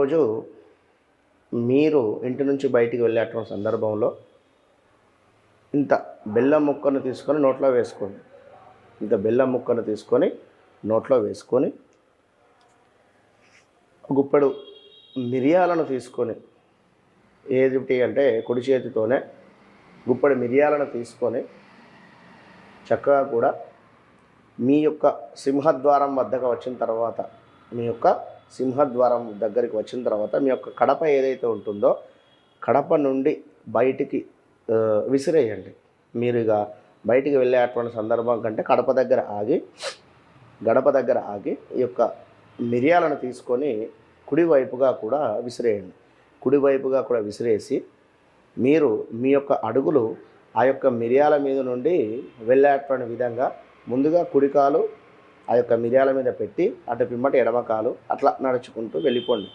ఈరోజు మీరు ఇంటి నుంచి బయటికి వెళ్ళేటువంటి సందర్భంలో ఇంత బెల్లం ముక్కను తీసుకొని నోట్లో వేసుకోండి. ఇంత బెల్లం ముక్కను తీసుకొని నోట్లో వేసుకొని గుప్పెడు మిరియాలను తీసుకొని, ఏమిటి అంటే కుడి చేతితోనే గుప్పెడు మిరియాలను తీసుకొని చక్కగా కూడా మీ యొక్క సింహద్వారం వద్దకు వచ్చిన తర్వాత, మీ యొక్క సింహద్వారం దగ్గరికి వచ్చిన తర్వాత మీ యొక్క కడప ఏదైతే ఉంటుందో కడప నుండి బయటికి విసిరేయండి. మీరు ఇక బయటికి వెళ్ళేటువంటి సందర్భం కంటే గడప దగ్గర ఆగి ఈ యొక్క మిరియాలను తీసుకొని కుడివైపుగా కూడా విసిరేయండి. కుడివైపుగా కూడా విసిరేసి మీరు మీ యొక్క అడుగులు ఆ యొక్క మిరియాల మీద నుండి వెళ్ళేటువంటి విధంగా ముందుగా కుడికాలు ఆ యొక్క మిరియాల మీద పెట్టి అటు పిమ్మటి ఎడమకాలు అట్లా నడుచుకుంటూ వెళ్ళిపోండి.